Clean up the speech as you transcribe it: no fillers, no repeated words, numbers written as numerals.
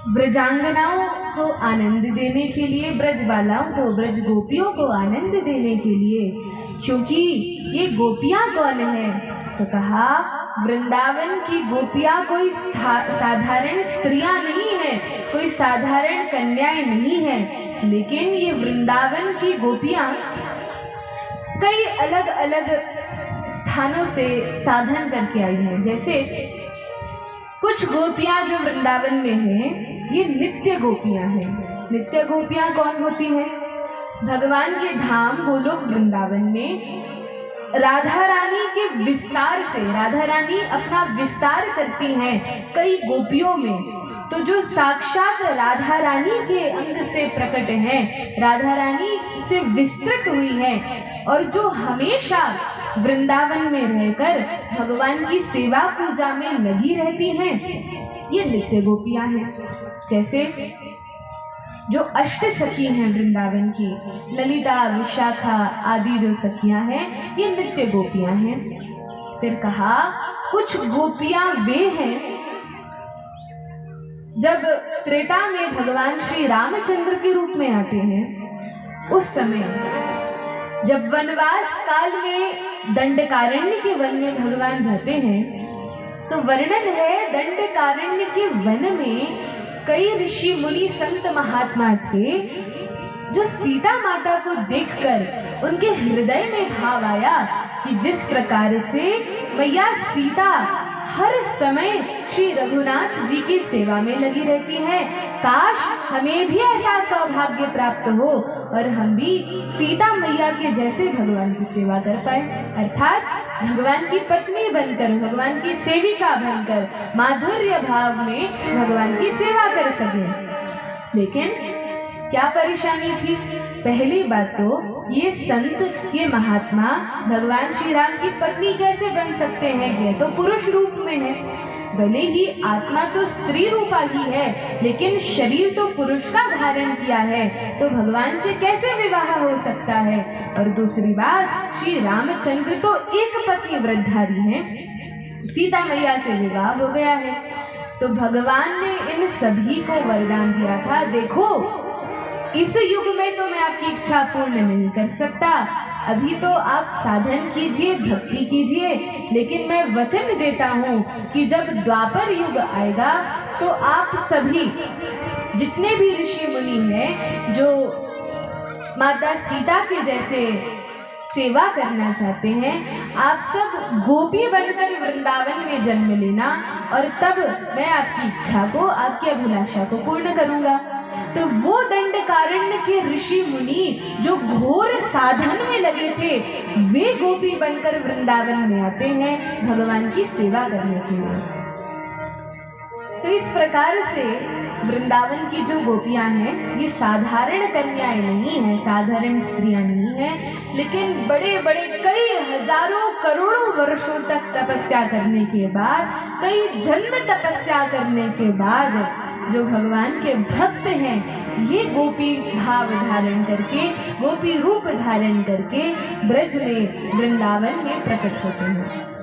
ब्रजांगनाओं को आनंद देने के लिए, ब्रजबालाओं को, ब्रज गोपियों को आनंद देने के लिए, क्योंकि ये गोपियां कौन है? तो कहा वृंदावन की गोपियां कोई साधारण स्त्रियां नहीं है, कोई साधारण कन्याएं नहीं है, लेकिन ये वृंदावन की गोपियां कई अलग अलग स्थानों से साधन करके आई हैं। जैसे कुछ गोपियां जो वृंदावन में हैं, ये नित्य गोपियां हैं। नित्य गोपियां कौन होती हैं? भगवान के धाम गोलोक वृंदावन में राधा रानी के विस्तार से, राधा रानी अपना विस्तार करती हैं कई गोपियों में, तो जो साक्षात राधा रानी के अंग से प्रकट हैं, राधा रानी से विस्तृत हुई हैं और जो हमेशा वृंदावन में रहकर भगवान की सेवा पूजा में लगी रहती हैं, ये नित्य गोपियां हैं। जैसे जो अष्ट सखी हैं वृंदावन की, ललिता, विशाखा आदि जो सखियां हैं, ये नित्य गोपियां हैं। फिर कहा कुछ गोपियां वे हैं, जब त्रेता में भगवान श्री रामचंद्र के रूप में आते हैं, उस समय जब वनवास काल में दंडकारण्य के वन में भगवान जाते हैं, तो वर्णन है दंडकारण्य के वन में कई ऋषि मुनि संत महात्मा थे, जो सीता माता को देखकर उनके हृदय में भाव आया कि जिस प्रकार से मैया सीता हर समय श्री रघुनाथ जी की सेवा में लगी रहती है, काश हमें भी ऐसा सौभाग्य प्राप्त हो और हम भी सीता मैया के जैसे भगवान की सेवा कर पाए, अर्थात भगवान की पत्नी बनकर, भगवान की सेविका बनकर माधुर्य भाव में भगवान की सेवा कर सके। लेकिन क्या परेशानी थी? पहली बात तो ये संत, ये महात्मा भगवान श्री राम की पत्नी कैसे बन सकते हैं? ये तो पुरुष रूप में है, भले ही आत्मा तो स्त्री रूपा ही है, लेकिन शरीर तो पुरुष का धारण किया है, तो भगवान से कैसे विवाह हो सकता है? और दूसरी बात, श्री रामचंद्र तो एक पत्नी व्रतधारी हैं, सीता मैया से विवाह हो गया है, तो भगवान ने इन सभी को वरदान दिया था, देखो इस युग में तो मैं आपकी इच्छा पूर्ण नहीं कर सकता, अभी तो आप साधन कीजिए, भक्ति कीजिए, लेकिन मैं वचन देता हूँ कि जब द्वापर युग आएगा तो आप सभी जितने भी ऋषि मुनि हैं जो माता सीता के जैसे सेवा करना चाहते हैं, आप सब गोपी बनकर वृंदावन में जन्म लेना और तब मैं आपकी इच्छा को, आपकी अभिलाषा को पूर्ण करूंगा। तो वो दंडकारण्य के ऋषि मुनि जो घोर साधन में लगे थे, वे गोपी बनकर वृंदावन में आते हैं भगवान की सेवा करने के लिए। तो इस प्रकार से वृंदावन की जो गोपियां हैं, ये साधारण कन्याएं नहीं हैं, साधारण स्त्रियां नहीं हैं, लेकिन बड़े बड़े कई हजारों करोड़ों वर्षों तक तपस्या करने के बाद, कई जन्म तपस्या करने के बाद जो भगवान के भक्त हैं, ये गोपी भाव धारण करके, गोपी रूप धारण करके ब्रज में, वृंदावन में प्रकट होते हैं।